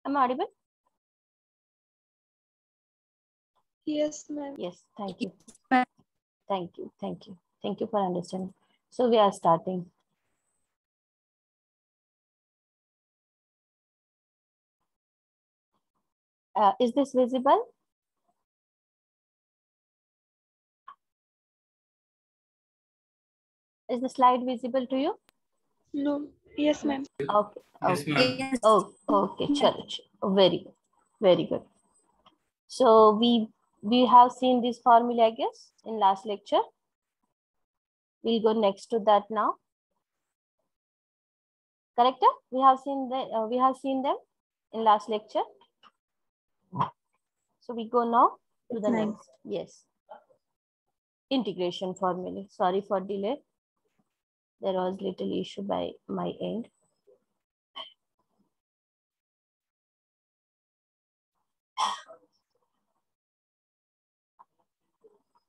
Am I audible? Yes, ma'am. Yes, thank you. Thank you. Thank you. Thank you for understanding. So we are starting. Is this visible? Is the slide visible to you? No. Yes, ma'am. Okay. Yes, Okay. ma'am. Yes. Oh, okay. Chalo, chalo. Very good. Very good. So we have seen this formula, I guess, in last lecture. We'll go next to that now. Correct? We have seen them in last lecture. So we go now to the next. Yes. Integration formula. Sorry for delay. There was little issue by my end.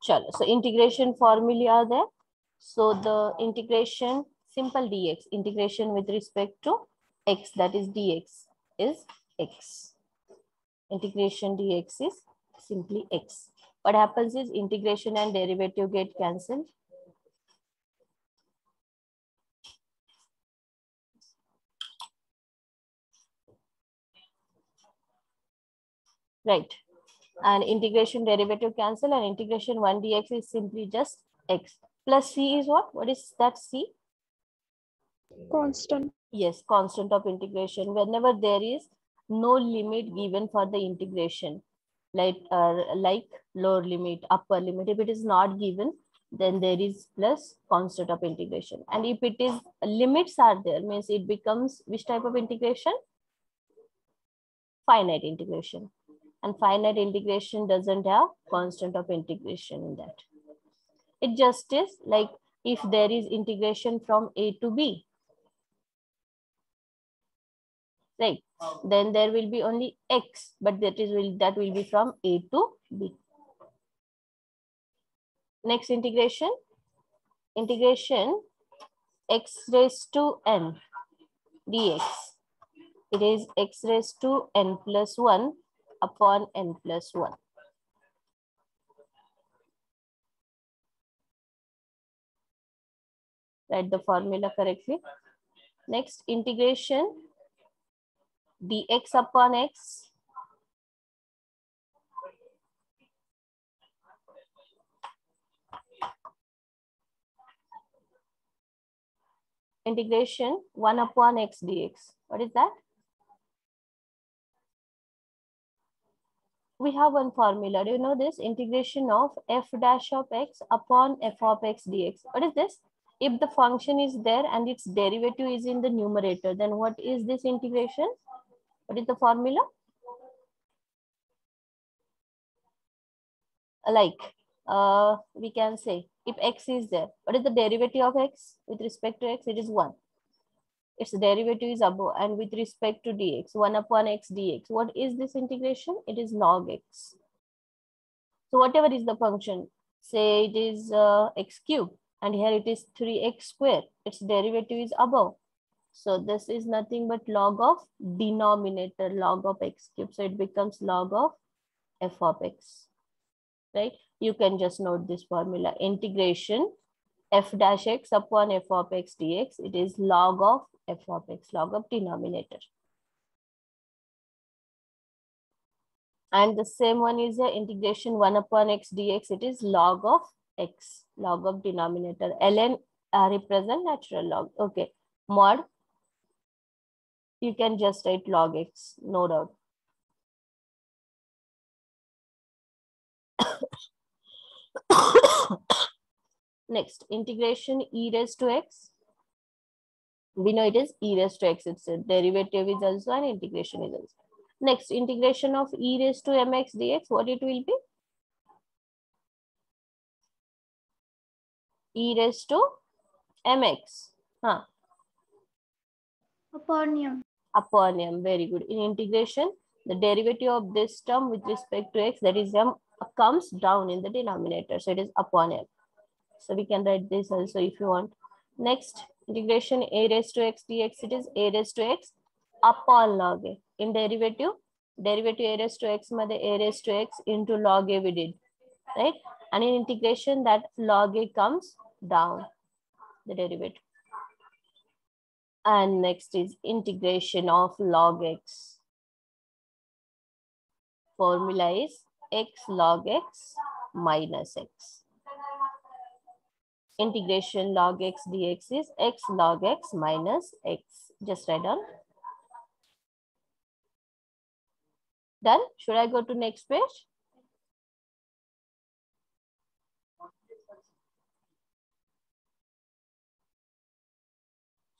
Chalo. So integration formulae are there. So the integration, simple dx, integration with respect to x, that is dx, is x. Integration dx is simply x. What happens is integration and derivative get cancelled. Right. And integration derivative cancel, and integration 1 dx is simply just x. Plus c is what? What is that c? Constant. Yes, constant of integration. Whenever there is no limit given for the integration, like lower limit, upper limit, if it is not given, then there is plus constant of integration. And if it is limits are there, means it becomes which type of integration? Finite integration. And finite integration doesn't have constant of integration in that. It just is like if there is integration from A to B, right? Then there will be only x, but that will be from A to B. Next integration x raised to n dx. It is x raised to n plus 1 upon n plus 1. Write the formula correctly. Next integration dx upon x integration 1 upon x dx. What is that? We have one formula. Do you know this? Integration of f dash of x upon f of x dx. What is this? If the function is there and its derivative is in the numerator, then what is this integration? What is the formula? Like we can say if x is there, what is the derivative of x with respect to x? It is 1. Its derivative is above, and with respect to dx, 1 upon x dx. What is this integration? It is log x. So whatever is the function, say it is x cube, and here it is 3x square. Its derivative is above. So this is nothing but log of denominator, log of x cube. So it becomes log of f of x, right? You can just note this formula. Integration f dash x upon f of x dx. It is log of f of x, log of denominator. And the same one is the integration 1 upon x dx. It is log of x, log of denominator. ln represent natural log. Okay. Mod, you can just write log x, no doubt. Next, integration e raised to x. We know it is e raised to x. Its derivative is also and integration is also. Next, integration of e raised to mx dx. What it will be? E raised to mx. Huh. Upon m. Upon m. Very good. In integration, the derivative of this term with respect to x, that is m, comes down in the denominator. So it is upon m. So we can write this also if you want. Next, integration a raised to x dx. It is a raised to x upon log a. In derivative a raised to x मध्ये a raised to x into log a we did, right? And in integration that log a comes down, the derivative. And next is integration of log x. Formula is x log x minus x. Integration log x dx is x log x minus x. Just write down. Done. Should I go to next page?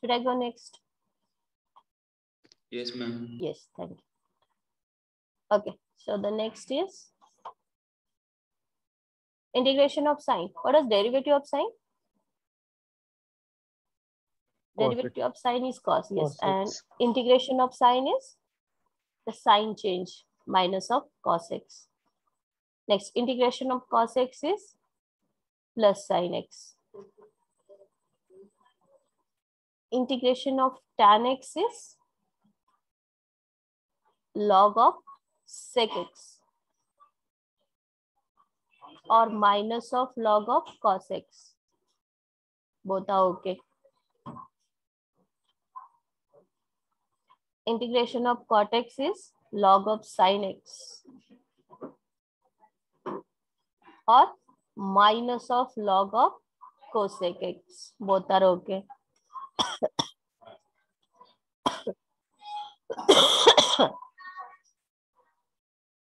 Should I go next? Yes, ma'am. Yes, thank you. Okay, so the next is integration of sign. What is derivative of sign? Derivative of sign is cos, yes. And integration of sign is the sign change minus of cos x. Next, integration of cos x is plus sin x. Integration of tan x is log of sec x or minus of log of cos x. Both are okay. Integration of cot x is log of sin x or minus of log of cosec x. Both are okay.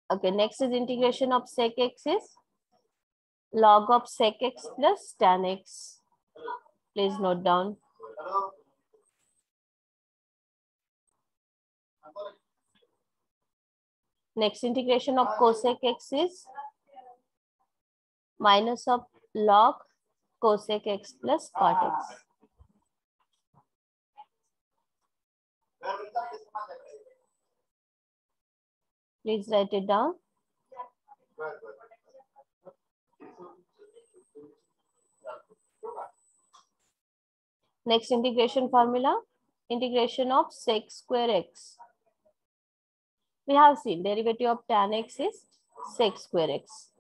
Okay, next is integration of sec x is log of sec x plus tan x. Please note down. Next, integration of cosec x is minus of log cosec x plus cot x. Please write it down. Next integration formula, integration of sec square x. We have seen derivative of tan x is sec square x.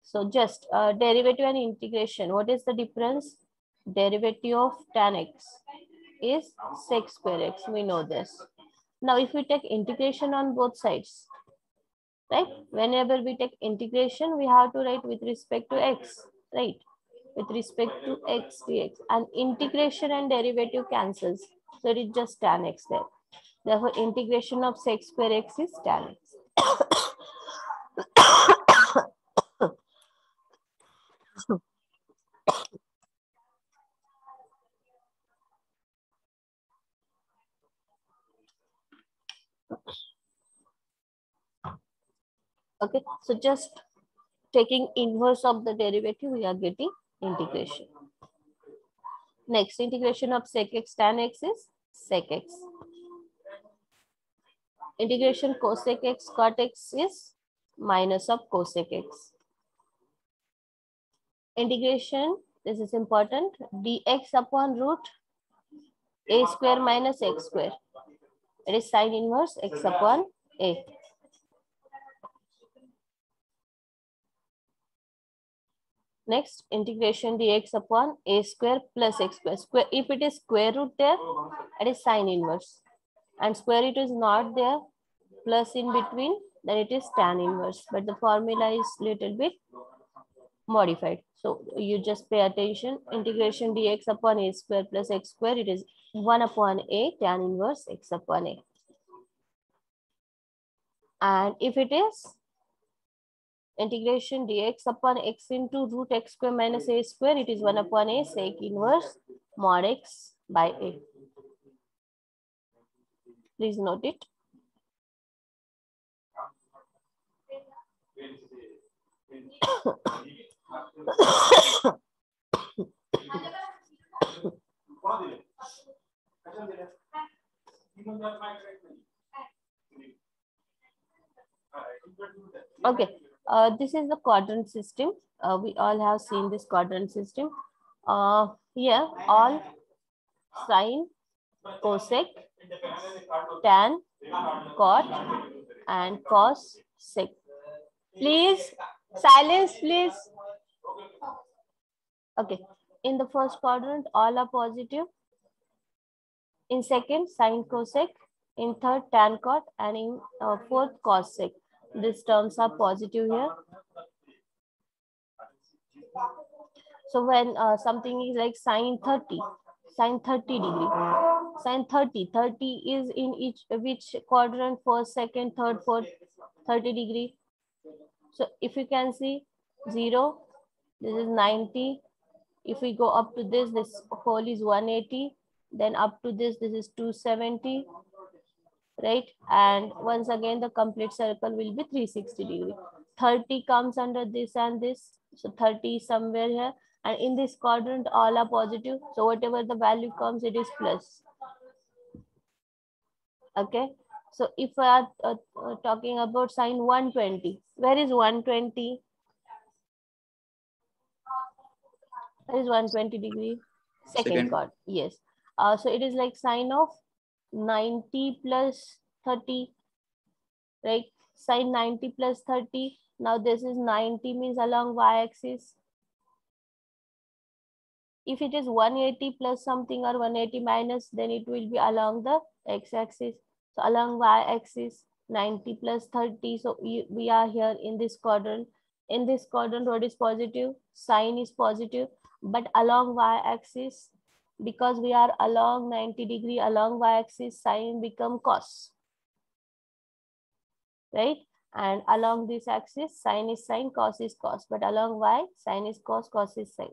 So just derivative and integration. What is the difference? Derivative of tan x is sec square x. We know this. Now, if we take integration on both sides, right? Whenever we take integration, we have to write with respect to x, right? With respect to x dx, and integration and derivative cancels. So it is just tan x there. Therefore, integration of sec square x is tan x. Okay, so just taking inverse of the derivative, we are getting integration. Next, integration of sec x tan x is sec x. Integration cosec x cot x is minus of cosec x. Integration, this is important, dx upon root a square minus x square. It is sine inverse x upon a. Next, integration dx upon a square plus x square. If it is square root there, it is sine inverse. And square root is not there, plus in between, then it is tan inverse. But the formula is little bit modified. So you just pay attention. Integration dx upon a square plus x square, it is 1 upon a tan inverse x upon a. And if it is integration dx upon x into root x square minus a square, it is 1 upon a sec inverse mod x by a. Please note it. Okay, this is the quadrant system. We all have seen this quadrant system. Here, all sine, cosec, tan, cot, and cos sec. Please, silence, please. Okay. In the first quadrant, all are positive. In second, sine cosec. In third, tan cot. And in fourth, cos sec. These terms are positive here. So when something is like sine 30 degree, sine 30 is in which quadrant? First, second, third, fourth, 30 degree. So if you can see 0, this is 90. If we go up to this whole is 180. Then up to this is 270, right? And once again, the complete circle will be 360 degree. 30 comes under this and this. So 30 is somewhere here. And in this quadrant, all are positive. So whatever the value comes, it is plus. Okay. So if we are talking about sine 120, where is 120? Where is 120 degree? Second chord. Yes. So it is like sine of 90 plus 30, right? Sine 90 plus 30. Now this is 90 means along y-axis. If it is 180 plus something or 180 minus, then it will be along the x-axis. So along y-axis, 90 plus 30. So we are here in this quadrant. In this quadrant, what is positive? Sine is positive. But along y-axis, because we are along 90 degree along y-axis, sine become cos. Right? And along this axis, sine is sine, cos is cos. But along y, sine is cos, cos is sine.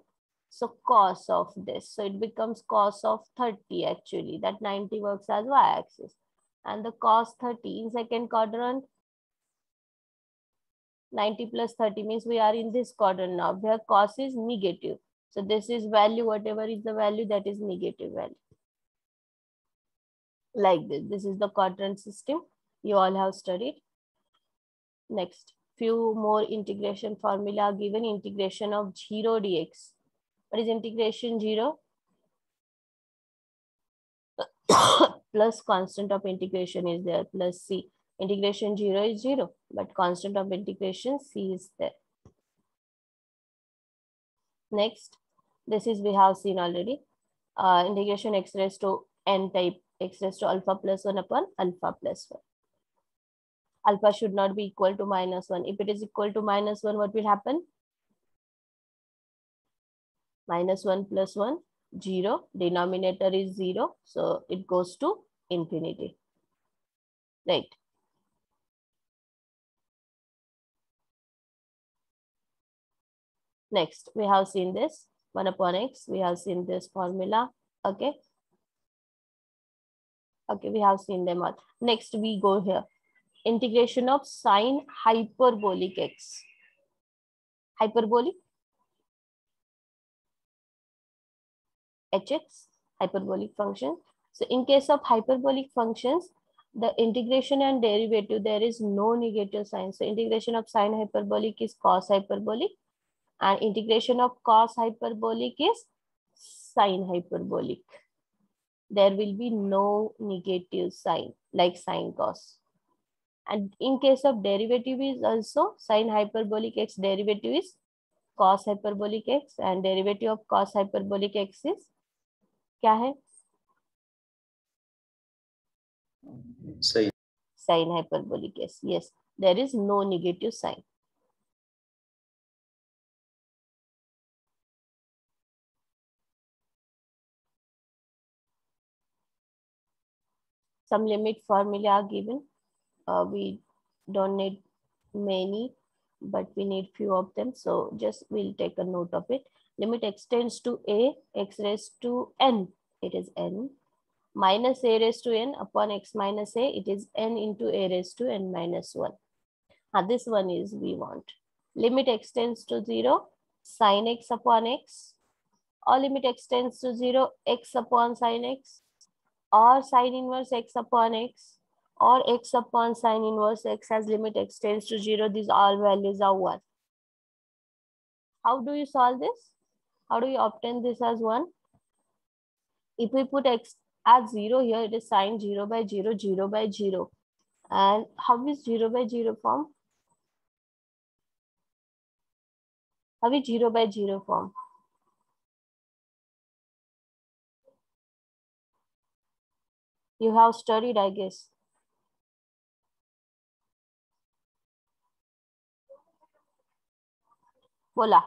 So cos of this. So it becomes cos of 30 actually. That 90 works as y-axis. And the cos 30 in second quadrant, 90 plus 30 means we are in this quadrant now, where cos is negative. So this is value, whatever is the value, that is negative value. Like this. This is the quadrant system you all have studied. Next, few more integration formula given. Integration of 0 dx. What is integration 0? Plus constant of integration is there, plus c. Integration 0 is 0, but constant of integration c is there. Next, this is we have seen already. Integration x raised to n type, x raised to alpha plus 1 upon alpha plus 1. Alpha should not be equal to minus 1. If it is equal to minus 1, what will happen? Minus 1 plus 1, 0. Denominator is 0. So it goes to infinity. Right. Next, we have seen this 1 upon x. We have seen this formula. Okay. Okay, we have seen them all. Next, we go here. Integration of sine hyperbolic x. Hyperbolic hx, hyperbolic function. So in case of hyperbolic functions, the integration and derivative, there is no negative sign. So integration of sine hyperbolic is cos hyperbolic, and integration of cos hyperbolic is sine hyperbolic. There will be no negative sign like sine cos. And in case of derivative is also sine hyperbolic x derivative is cos hyperbolic x, and derivative of cos hyperbolic x is क्या है? Sine hyperbolic x. Yes, there is no negative sign. Some limit formula are given. We don't need many, but we need few of them. So just we'll take a note of it. Limit x tends to a, x raised to n, it is n, minus a raised to n upon x minus a, it is n into a raised to n minus 1. This one is we want. Limit x tends to 0, sin x upon x, or limit x tends to 0, x upon sin x, or sin inverse x upon x, or x upon sin inverse x as limit x tends to 0. These all values are 1. How do you solve this? How do you obtain this as 1? If we put x as 0 here, it is sin 0 by 0, 0 by 0. And how is 0 by 0 form? How is 0 by 0 form? You have studied, I guess. Bola.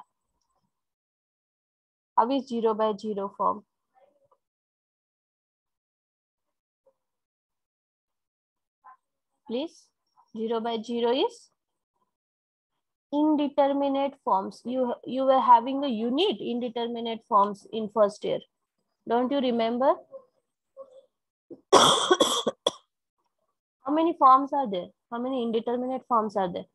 How is 0 by 0 form? Please. 0 by 0 is indeterminate forms. You were having a unit indeterminate forms in first year. Don't you remember? How many forms are there? How many indeterminate forms are there?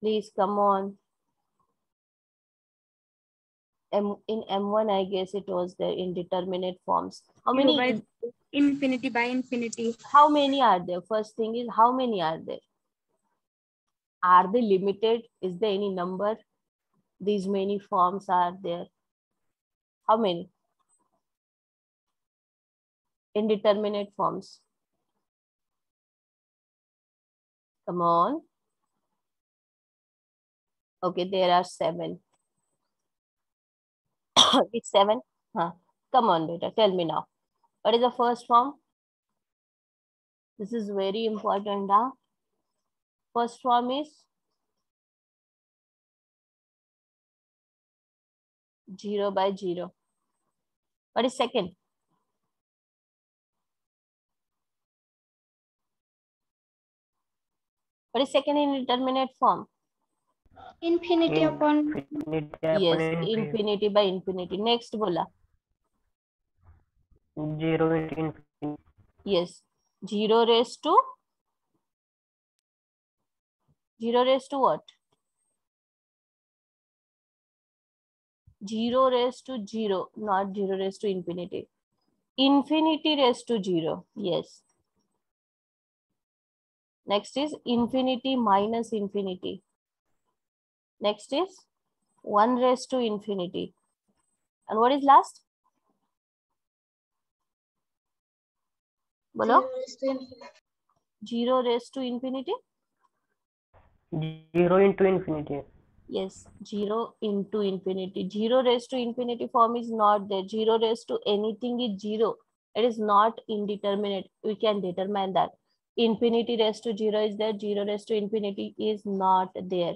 Please come on. In M1, I guess it was the indeterminate forms. How many? Infinity by infinity. How many are there? First thing is, how many are there? Are they limited? Is there any number? These many forms are there. How many? Indeterminate forms. Come on. Okay, there are 7. It's 7. Huh. Come on, beta. Tell me now. What is the first form? This is very important. Huh? First form is 0 by 0. What is second? What is second indeterminate form? Infinity upon. Yes, infinity by infinity. Next, bola. 0 into infinity. Yes, 0 raised to 0 raised to what? 0 raised to 0, not 0 raised to infinity. Infinity raised to 0. Yes. Next is infinity minus infinity. Next is 1 raised to infinity. And what is last? Bolo? 0 raised to infinity. 0 into infinity. Yes, 0 into infinity. 0 raised to infinity form is not there. 0 raised to anything is 0. It is not indeterminate. We can determine that. Infinity raised to 0 is there. 0 raised to infinity is not there.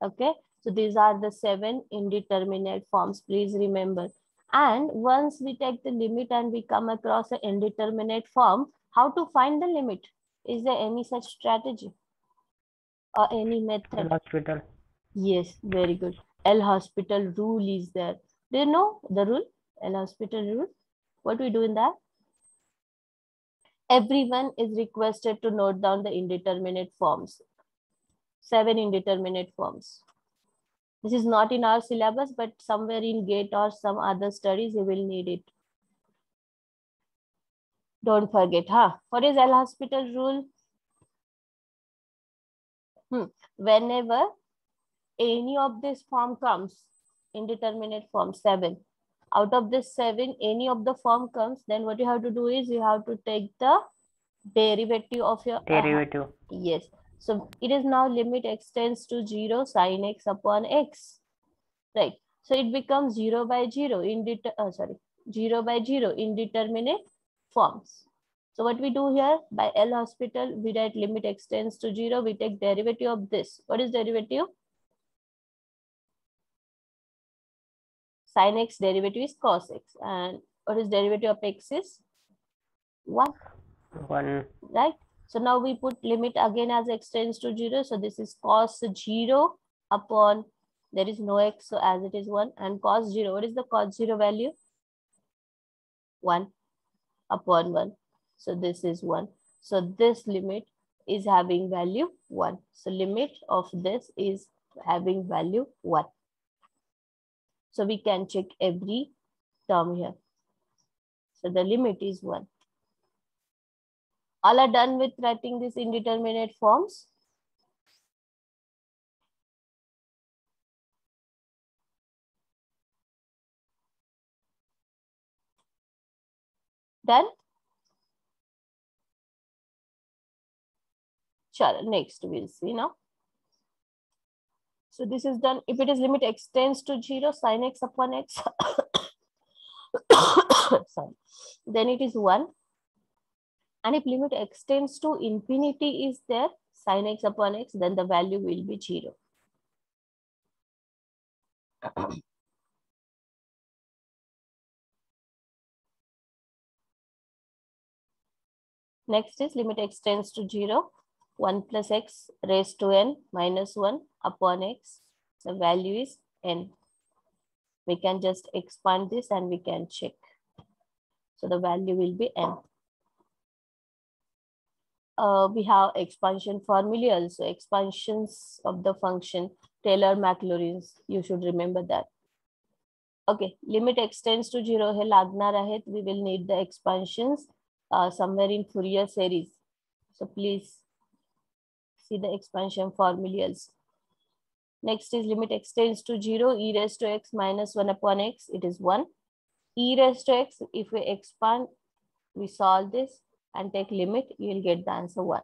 Okay. So these are the 7 indeterminate forms. Please remember. And once we take the limit and we come across an indeterminate form, how to find the limit? Is there any such strategy or any method? Hospital. Yes, very good. L'Hospital rule is there. Do you know the rule? L'Hospital rule? What we do in that? Everyone is requested to note down the indeterminate forms. 7 indeterminate forms. This is not in our syllabus, but somewhere in GATE or some other studies, you will need it. Don't forget, huh? What is L'Hospital rule? Whenever any of this form comes, indeterminate form 7, out of this 7, any of the form comes, then what you have to do is you have to take the derivative of your Derivative. Yes. So it is now limit extends to 0 sin x upon x. Right. So it becomes 0 by 0 0 by 0 indeterminate forms. So what we do here by L'Hospital, we write limit extends to 0. We take derivative of this. What is derivative? Sin x derivative is cos x. And what is derivative of x is 1. 1. Right. So now we put limit again as x tends to 0. So this is cos 0 upon, there is no x, so as it is 1. And cos 0, what is the cos 0 value? 1 upon 1. So this is 1. So this limit is having value 1. So limit of this is having value 1. So we can check every term here. So the limit is 1. All are done with writing these indeterminate forms. Done? Chalo, next we'll see now. So this is done. If it is limit x tends to 0, sin x upon x, sorry, then it is 1. And if limit x tends to infinity is there, sin x upon x, then the value will be 0. Next is limit x tends to 0, 1 plus x raised to n minus 1 upon x. The value is n. We can just expand this and we can check. So the value will be n. We have expansion formulae also, expansions of the function, Taylor-Maclaurin's, you should remember that. Okay, limit x tends to 0 hai lagnar ahet, we will need the expansions somewhere in Fourier series. So please see the expansion formulas. Next is limit x tends to 0, e raised to x minus 1 upon x, it is 1. E raised to x, if we expand, we solve this and take limit, you will get the answer 1.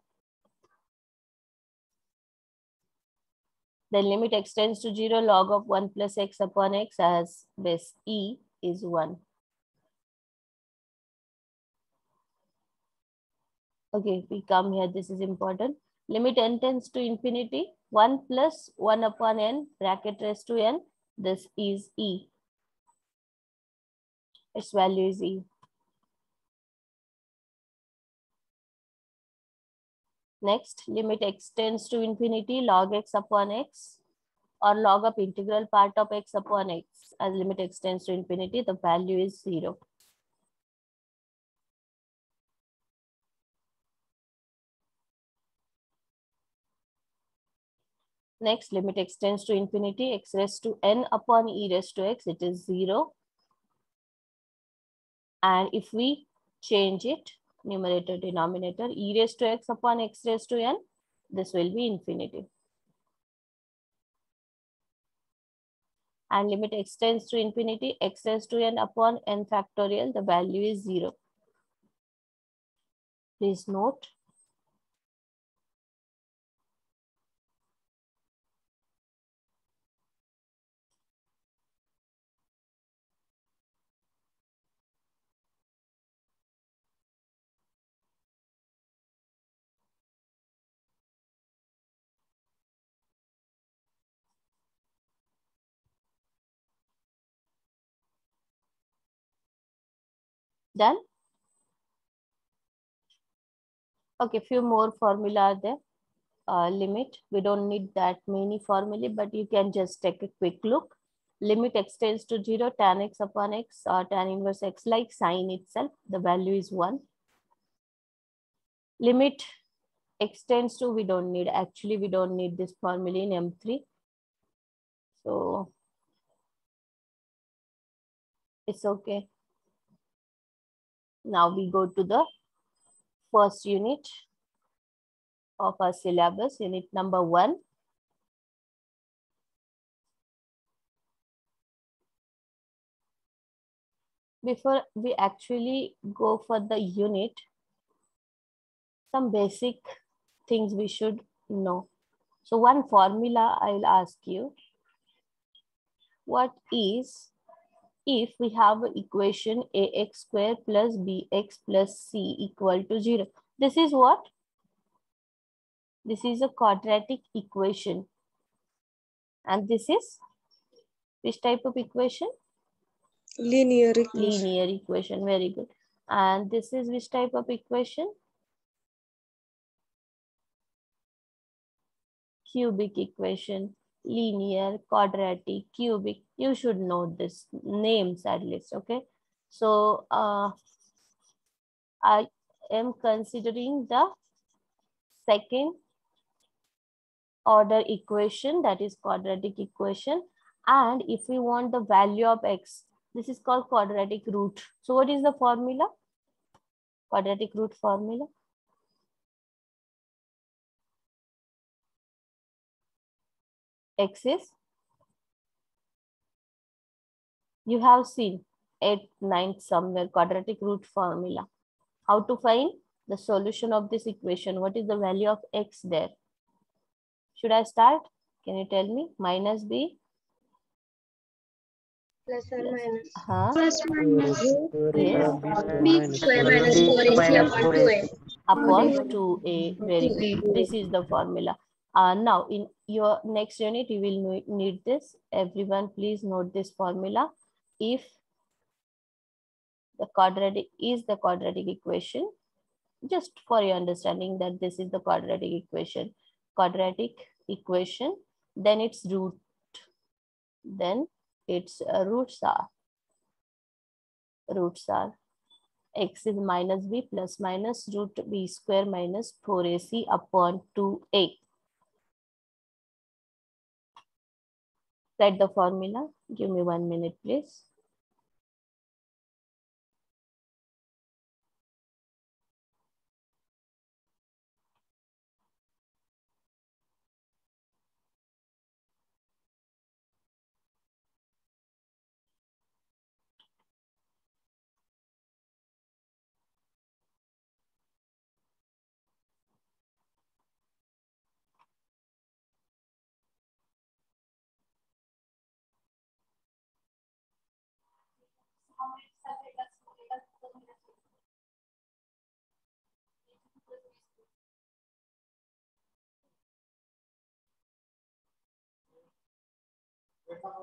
Then limit x tends to 0, log of 1 plus x upon x as base e is 1. Okay, we come here, this is important. Limit n tends to infinity, 1 plus 1 upon n, bracket raised to n, this is e. Its value is e. Next, limit x tends to infinity, log x upon x, or log of integral part of x upon x. As limit x tends to infinity, the value is 0. Next, limit x tends to infinity, x raised to n upon e raised to x, it is 0. And if we change it, numerator, denominator, e raised to x upon x raised to n, this will be infinity. And limit x tends to infinity, x raised to n upon n factorial, the value is 0. Please note. Done? Okay, few more formula are there. Limit, we don't need that many formulae, but you can just take a quick look. Limit x tends to 0, tan x upon x, or tan inverse x like sine itself, the value is 1. Limit x tends to, we don't need, actually we don't need this formula in M3. So it's okay. Now we go to the first unit of our syllabus, unit number 1. Before we actually go for the unit, some basic things we should know. So one formula I'll ask you, what is, if we have an equation ax square plus bx plus c equal to 0. This is what? This is a quadratic equation. And this is which type of equation? Linear equation. Linear equation, very good. And this is which type of equation? Cubic equation. Linear, quadratic, cubic. You should know this names at least, okay? So I am considering the second order equation, that is quadratic equation. And if we want the value of x, this is called quadratic root. So what is the formula? Quadratic root formula. X is, you have seen 8, 9 somewhere, quadratic root formula. How to find? the solution of this equation. What is the value of x there? Should I start? Can you tell me? Minus b. Plus or minus. Huh? Plus minus. Yes. B square minus 4ac upon 2a. Upon 2a. Very good. This is the formula. Now, in your next unit, you will need this. Everyone, please note this formula. If the quadratic is the quadratic equation, just for your understanding that this is the quadratic equation, then its root, then its roots are x is minus b plus minus root b square minus 4ac upon 2a. Write the formula. Give me 1 minute, please.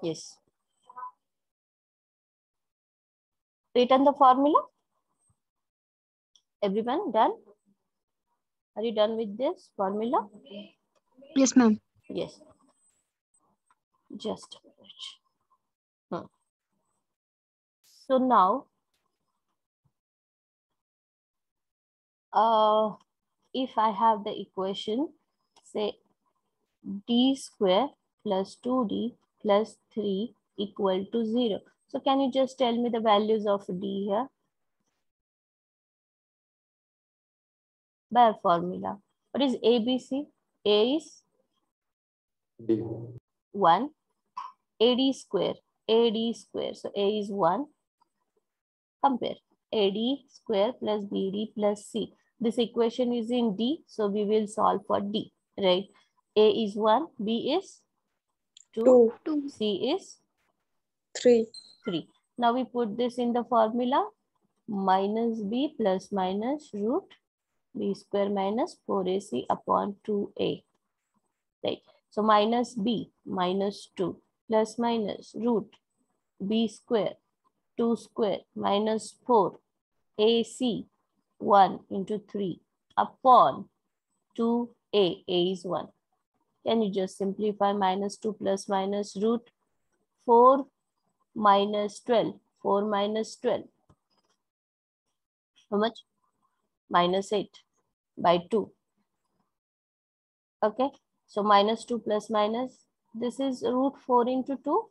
Yes. Written the formula. Everyone done? Are you done with this formula? Yes, ma'am. Yes. Just a minute. So now, if I have the equation, say d square plus 2d plus 3 equal to 0. So can you just tell me the values of d here? By a formula. What is ABC? A is D. 1. AD square. So A is 1. Compare. AD square plus BD plus C. This equation is in D, so we will solve for D, right? A is 1, B is 2, 2, C is 3. 3. Now we put this in the formula. Minus B plus minus root B square minus 4AC upon 2A. Right. So minus B minus 2 plus minus root B square 2 square minus 4 AC 1 into 3 upon 2A. A is 1. Can you just simplify? Minus 2 plus minus root 4 minus 12. 4 minus 12. How much? Minus 8 by 2. Okay. So minus 2 plus minus. This is root 4 into 2.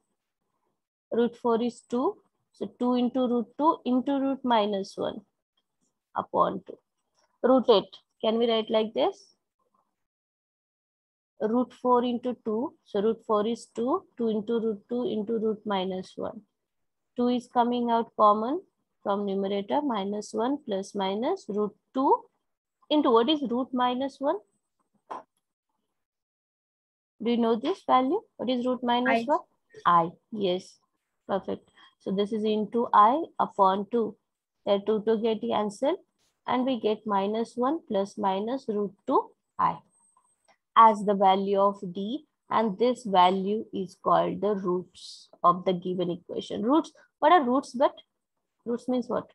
Root 4 is 2. So 2 into root 2 into root minus 1 upon 2. Root 8. Can we write like this? Root 4 into 2. So root 4 is 2. 2 into root 2 into root minus 1. 2 is coming out common from numerator. Minus 1 plus minus root 2 into what is root minus 1? Do you know this value? What is root minus 1? I. Yes. Perfect. So this is into I upon 2. There 2 to get cancelled and we get minus 1 plus minus root 2I as the value of D, and this value is called the roots of the given equation. Roots, what are roots? But roots means what?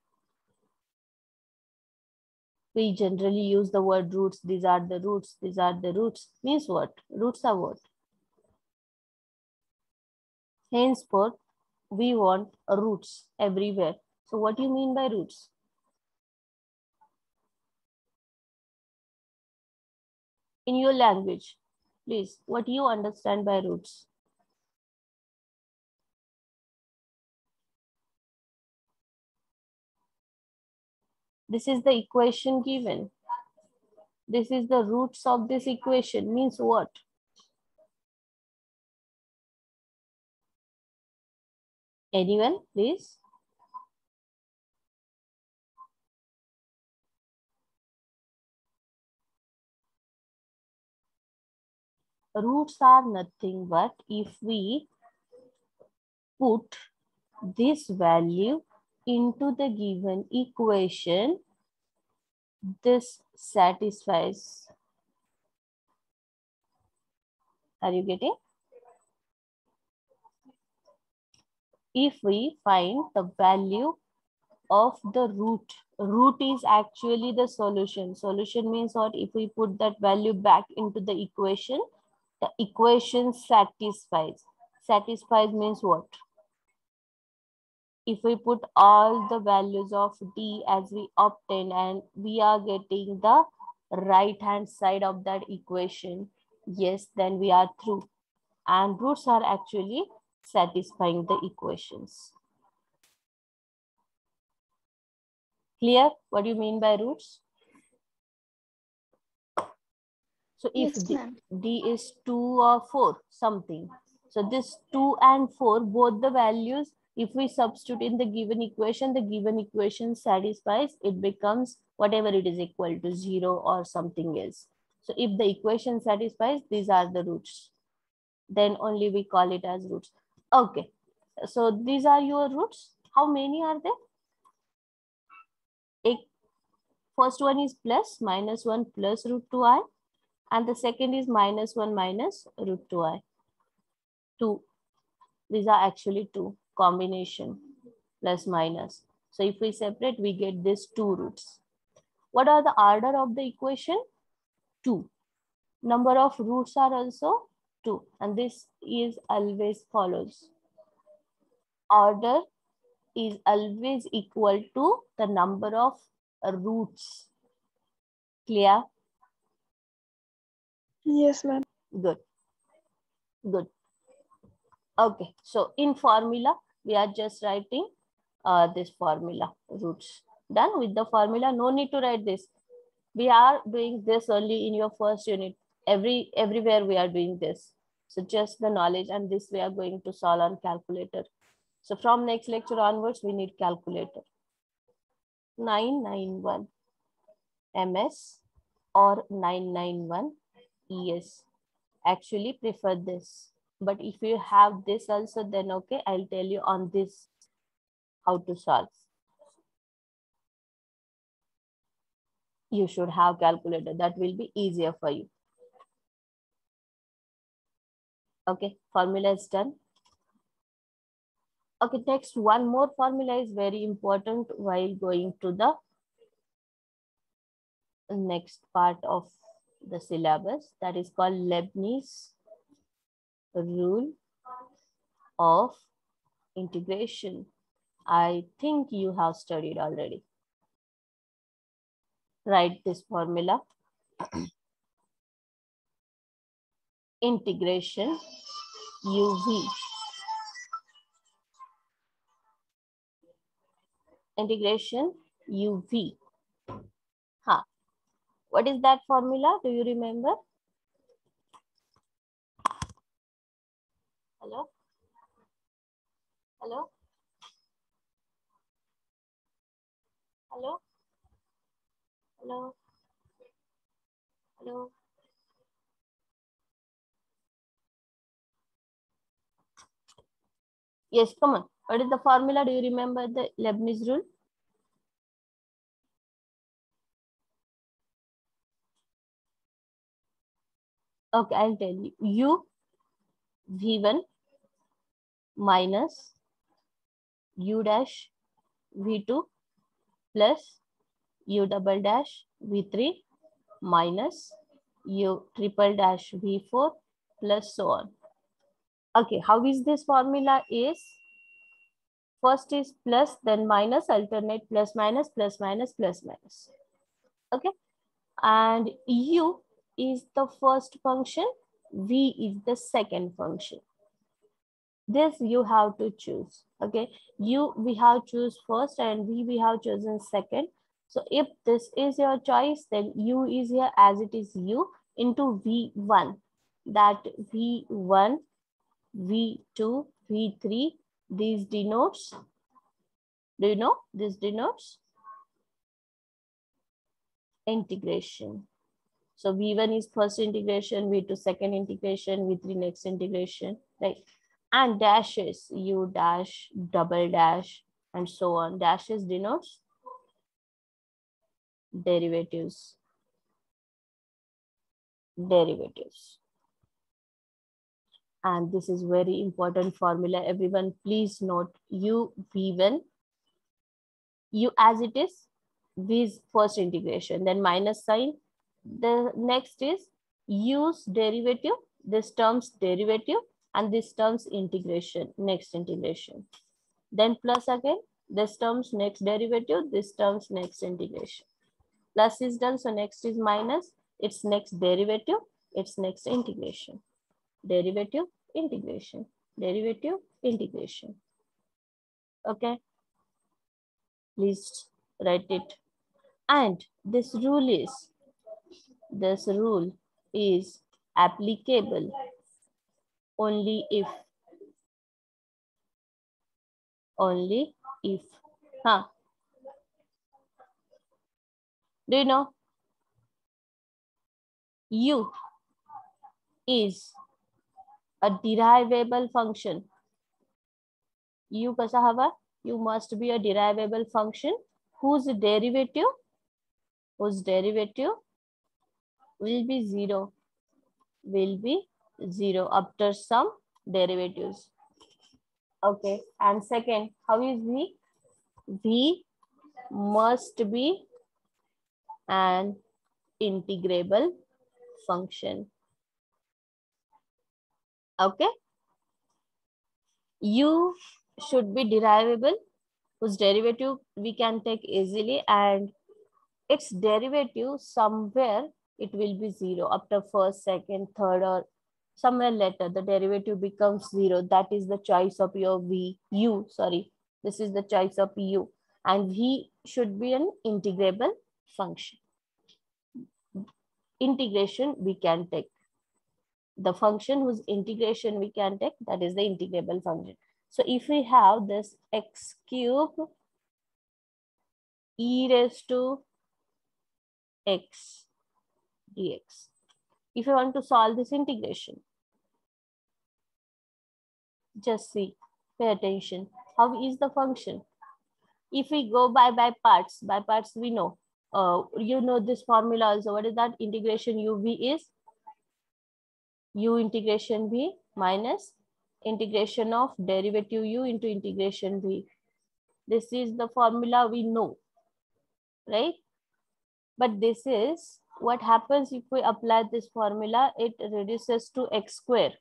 We generally use the word roots. These are the roots. These are the roots. Means what? Roots are what? Henceforth, we want roots everywhere. So what do you mean by roots? In your language, please, what do you understand by roots? This is the equation given. This is the roots of this equation. Means what? Anyone, please? Roots are nothing but if we put this value into the given equation, this satisfies. Are you getting? If we find the value of the root, root is actually the solution. Solution means what? If we put that value back into the equation, the equation satisfies. Satisfies means what? If we put all the values of D as we obtain and we are getting the right hand side of that equation, yes, then we are through. And roots are actually satisfying the equations. Clear what do you mean by roots? So if Yes, ma'am. D is 2 or 4, something. So this 2 and 4, both the values, if we substitute in the given equation satisfies, it becomes whatever it is equal to 0 or something else. So if the equation satisfies, these are the roots. Then only we call it as roots. Okay. So these are your roots. How many are there? First one is plus, -1 plus root 2i. And the second is -1 minus root 2i. 2. These are actually 2. Combination. Plus minus. So if we separate, we get these 2 roots. What are the order of the equation? 2. Number of roots are also 2. And this is always follows. Order is always equal to the number of roots. Clear? Yes, ma'am. Good. Good. Okay. So in formula, we are just writing this formula, roots. Done with the formula. No need to write this. We are doing this only in your first unit. Everywhere we are doing this. So just the knowledge, and this we are going to solve on calculator. So from next lecture onwards, we need calculator. 991 MS or 991 ES. Actually prefer this. But if you have this also, then okay, I'll tell you on this how to solve. You should have calculator. That will be easier for you. Okay, formula is done. Okay, next one more formula is very important while going to the next part of the syllabus. That is called Leibniz rule of integration. I think you have studied already. Write this formula. Integration UV. Integration UV. Huh. What is that formula? Do you remember? Hello? Hello? Hello? Hello? Hello? Yes, come on. What is the formula? Do you remember the Leibniz rule? Okay, I'll tell you. U V1 minus U dash V2 plus U double dash V3 minus U triple dash V4 plus so on. Okay, how is this formula is? First is plus, then minus, alternate plus minus, plus minus, plus minus. Okay, and U is the first function, V is the second function. This you have to choose. Okay, U we have choose first and V we have chosen second. So if this is your choice, then U is here as it is U into V1. That V1, V2, V3, these denotes. Do you know this denotes? Integration. So V1 is first integration, V2 second integration, V3 next integration, right? And dashes, U dash, double dash, and so on. Dashes denotes derivatives. Derivatives. And this is very important formula. Everyone, please note U V1, U as it is, V is first integration, then minus sign. The next is U's derivative, this term's derivative, and this term's integration, next integration. Then plus again, this term's next derivative, this term's next integration. Plus is done, so next is minus, its next derivative, its next integration. Derivative, integration, derivative, integration. Okay, please write it. And this rule is applicable only if do you know U is a derivable function. U kasa hava? U must be a derivable function whose derivative will be zero. Will be zero after some derivatives. Okay. And second, how is V? V must be an integrable function. Okay. U should be derivable, whose derivative we can take easily, and its derivative somewhere it will be zero after first, second, third, or somewhere later the derivative becomes zero. That is the choice of your U. Sorry, this is the choice of U, and V should be an integrable function. Integration we can take. The function whose integration we can take, that is the integrable function. So if we have this x cube e raised to x dx, if you want to solve this integration, just see, pay attention. How is the function? If we go by parts we know. You know this formula also. What is that? Integration uv is u integration v minus integration of derivative u into integration v. This is the formula we know, right? But this is what happens if we apply this formula. It reduces to x square.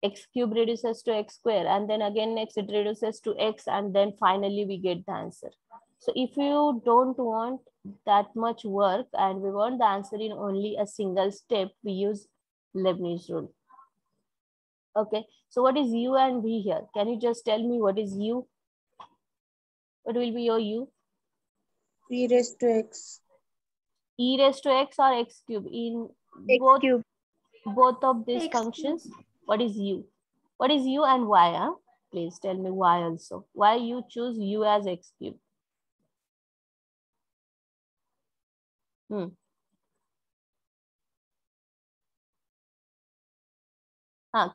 X cube reduces to x square, and then again next it reduces to x, and then finally we get the answer. So if you don't want that much work and we want the answer in only a single step, we use Leibniz rule. Okay, so what is u and v here? Can you just tell me what is u? What will be your u? E raised to x. E raised to x or x cube? In both of these functions, what is u? What is u and y? Huh? Please tell me why also. Why you choose u as x cube?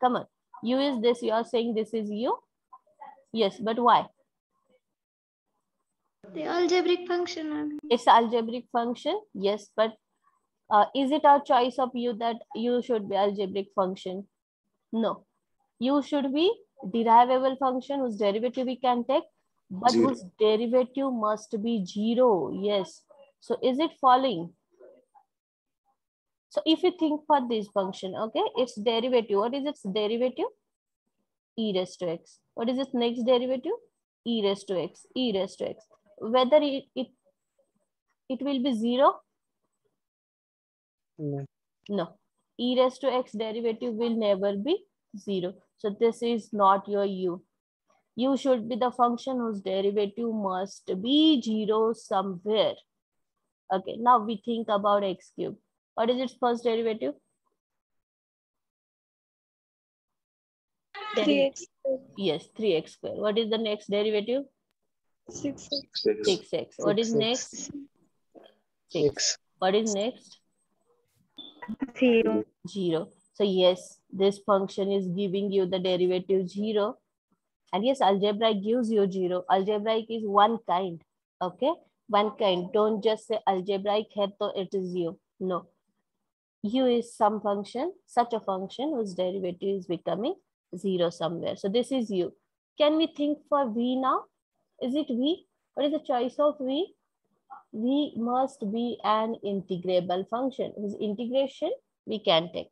Come on. U is this. You are saying this is u? Yes, but why? The algebraic function. It's algebraic function. Yes, but is it our choice of u that u should be algebraic function? No. U should be derivable function whose derivative we can take, but Zero. whose derivative must be zero. Yes. So is it following? So if you think for this function, okay, its derivative, what is its derivative? E raised to x. What is its next derivative? E raised to x, e raised to x. Whether it will be zero? No. E raised to x derivative will never be zero. So this is not your u. U should be the function whose derivative must be zero somewhere. Okay, now we think about x cube. What is its first derivative? 3x. Yes, 3x square. What is the next derivative? 6x. 6x. What is next? 6. What is next? 0. 0. So yes, this function is giving you the derivative 0. And yes, algebraic gives you 0. Algebraic is one kind. Okay, one kind. Don't just say algebraic hai to it is u. No. U is some function, such a function whose derivative is becoming 0 somewhere. So this is u. Can we think for v now? Is it v? What is the choice of v? V must be an integrable function whose integration we can take.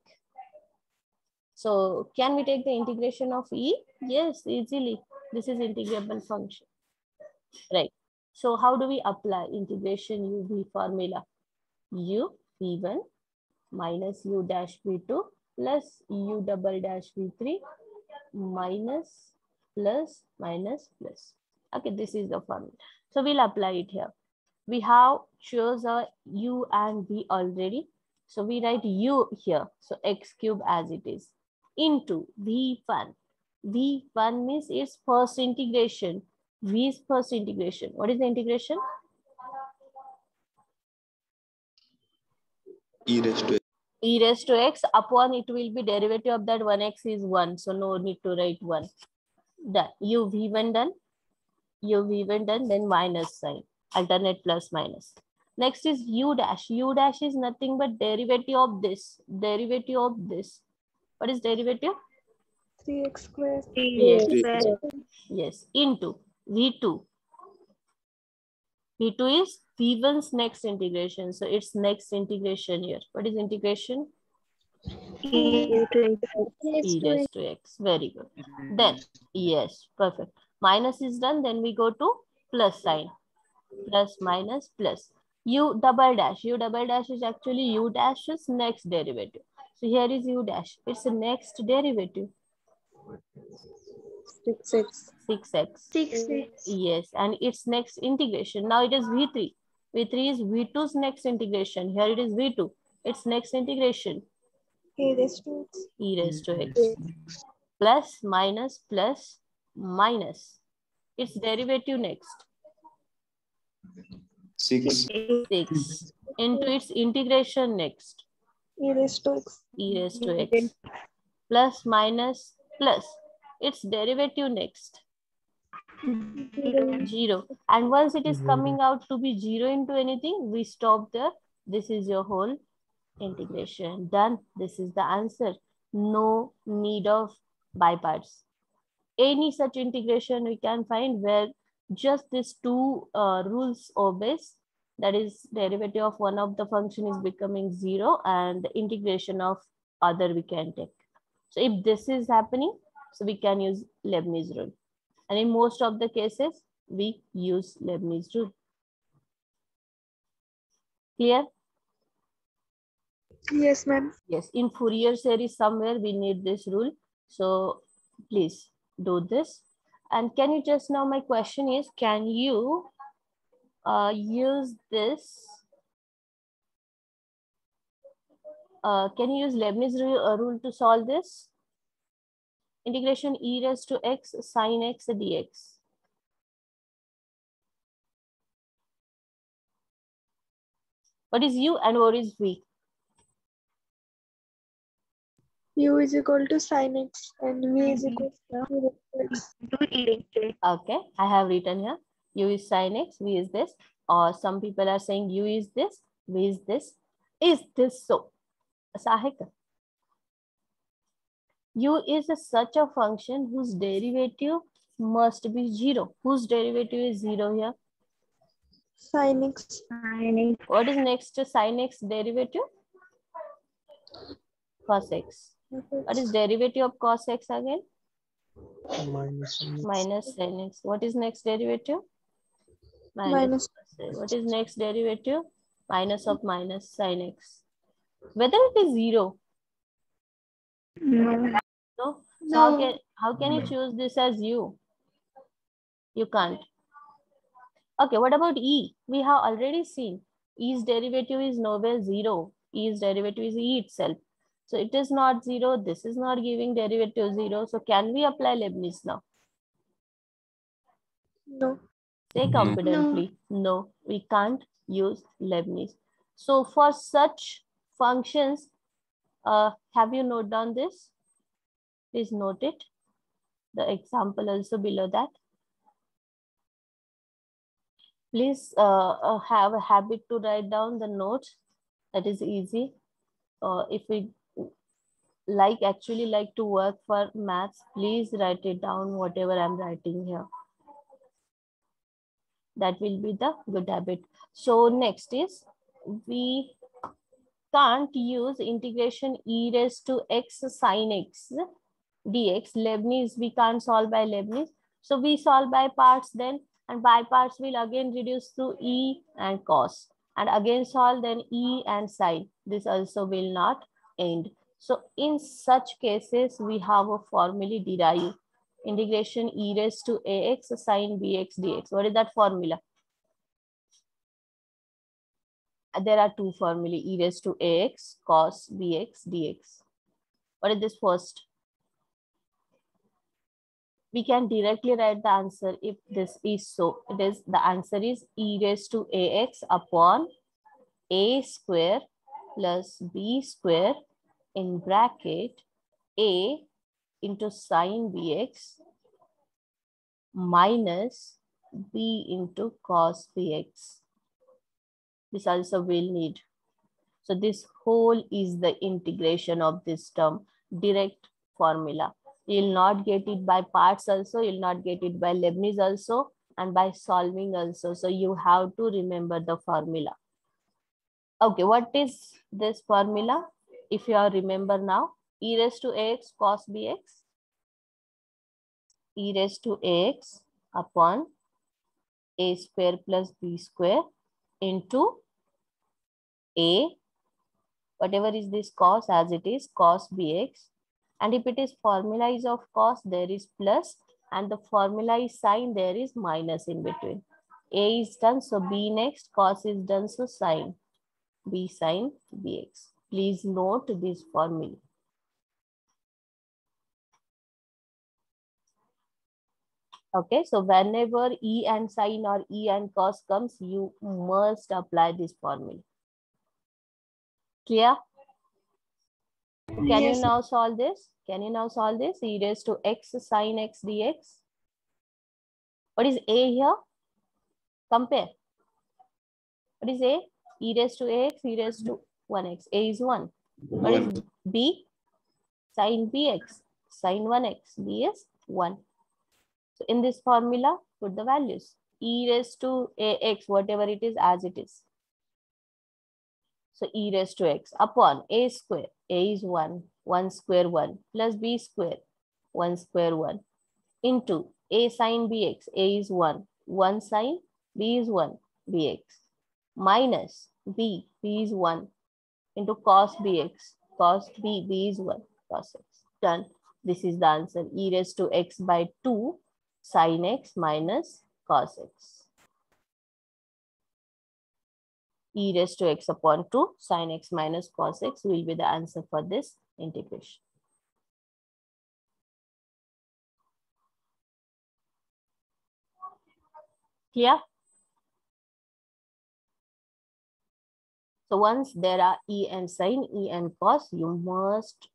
So can we take the integration of e? Yes, easily. This is integrable function, right? So how do we apply integration uv formula? U v1 minus u dash v2 plus u double dash v3 minus plus minus plus. Okay, this is the formula. So we'll apply it here. We have chose a u and v already. So we write u here. So x cube as it is into v1. V1 means its first integration. V is first integration. What is the integration? E raised to E raised to x upon it will be derivative of that 1x is 1. So no need to write 1. Done. U v1 done. U v1 done. Then minus sign. Alternate plus minus. Next is u dash. U dash is nothing but derivative of this. Derivative of this. What is derivative? 3x square. 3x. Yes. Into v2. V2 is v1's next integration. So it's next integration here. What is integration? E raised to x. Very good. Then, yes, perfect. Minus is done. Then we go to plus sign. Plus, minus, plus. U double dash. U double dash is actually u dash's next derivative. So here is u dash. It's the next derivative. 6x. 6x. 6x. Yes, and its next integration. Now it is v3. V3 is v2's next integration. Here it is v2. Its next integration. E raised to x. E raised to x. Plus, minus, plus, minus. Its derivative next. 6. 6. Into its integration next. E raised to x. E raised to x. Plus, minus, plus. Its derivative next. 0. And once it is coming out to be 0 into anything, we stop there. This is your whole integration. Done. This is the answer. No need of by parts. Any such integration we can find where just these two rules obeys. That is, derivative of one of the function is becoming 0 and the integration of other we can take. So if this is happening, so we can use Leibniz rule. And in most of the cases, we use Leibniz rule. Clear? Yes, ma'am. Yes, in Fourier series somewhere we need this rule. So please do this. And can you just now, my question is, can you use this? Can you use Leibniz rule to solve this? Integration e raised to x sin x dx. What is u and what is v? U is equal to sin x and v is equal to x. Okay, I have written here. U is sin x, v is this. Or some people are saying u is this, v is this. Is this so? Sahika. U is such a function whose derivative must be 0. Whose derivative is 0 here? Sin x. What is next to sin x derivative? Cos x. What is derivative of cos x again? Minus sin x. What is next derivative? Minus. What is next derivative? Minus of minus sin x. Whether it is 0. No. So how can you choose this as u? You can't. Okay, what about e? We have already seen e's derivative is nowhere 0. E's derivative is e itself. So it is not 0. This is not giving derivative 0. So can we apply Leibniz now? No. Say confidently. No, we can't use Leibniz. So for such functions, Have you noted down this? Please note it. The example also below that. Please have a habit to write down the notes. That is easy. If we actually like to work for maths, please write it down, whatever I'm writing here. That will be the good habit. So next is, we can't use integration e raised to x sin x dx. Leibniz, we can't solve by Leibniz. So we solve by parts then, and by parts will again reduce to e and cos, and again solve then e and sine. This also will not end. So in such cases, we have a formula derived. Integration e raised to ax sin bx dx. What is that formula? There are two formulae, e raised to ax cos bx dx. What is this first? We can directly write the answer if this is so. It is, the answer is e raised to ax upon a square plus b square in bracket a into sin bx minus b into cos bx. This also will need. So this whole is the integration of this term, direct formula. You'll not get it by parts also, you'll not get it by Leibniz also, and by solving also. So you have to remember the formula. Okay, what is this formula? If you are remember now, e raised to ax cos bx, e raised to ax upon a square plus b square into a, whatever is this cos, as it is cos bx, and if it is formula is of cos, there is plus, and the formula is sine, there is minus in between. A is done, so b next, cos is done, so sine, b sine bx. Please note this formula. Okay, so whenever e and sine or e and cos comes, you must apply this formula. Clear? Can Yes. you now solve this? Can you now solve this? E raised to x sin x dx. What is a here? Compare. What is a? E raised to ax, e raised to 1x. A is 1. What is b? Sin bx. Sin 1x. B is 1. So in this formula, put the values. E raised to ax, whatever it is, as it is. So e raised to x upon a square. A is 1. 1 square 1 plus b square. 1 square 1 into a sin bx. A is 1. 1 sin, b is 1. Bx minus b. B is 1 into cos bx. Cos b. B is 1. Cos x. Done. This is the answer. E raised to x by 2 sin x minus cos x. E raised to x upon 2 sin x minus cos x will be the answer for this integration. Clear? So once there are e and sine, e and cos, you must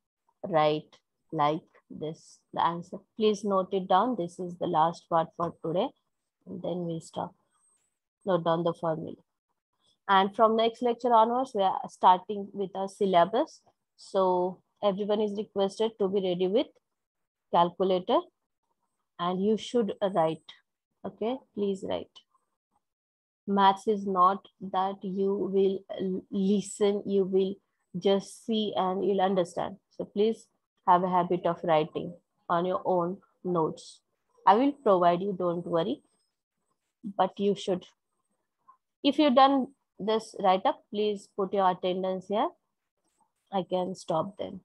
write like this, the answer. Please note it down. This is the last part for today. And then we'll stop. Note down the formula. And from next lecture onwards, we are starting with our syllabus. So everyone is requested to be ready with calculator, and you should write. Okay, please write. Maths is not that you will listen, you will just see and you'll understand. So please have a habit of writing on your own notes. I will provide you, don't worry, but you should. If you've done this write up, please put your attendance here. I can stop then.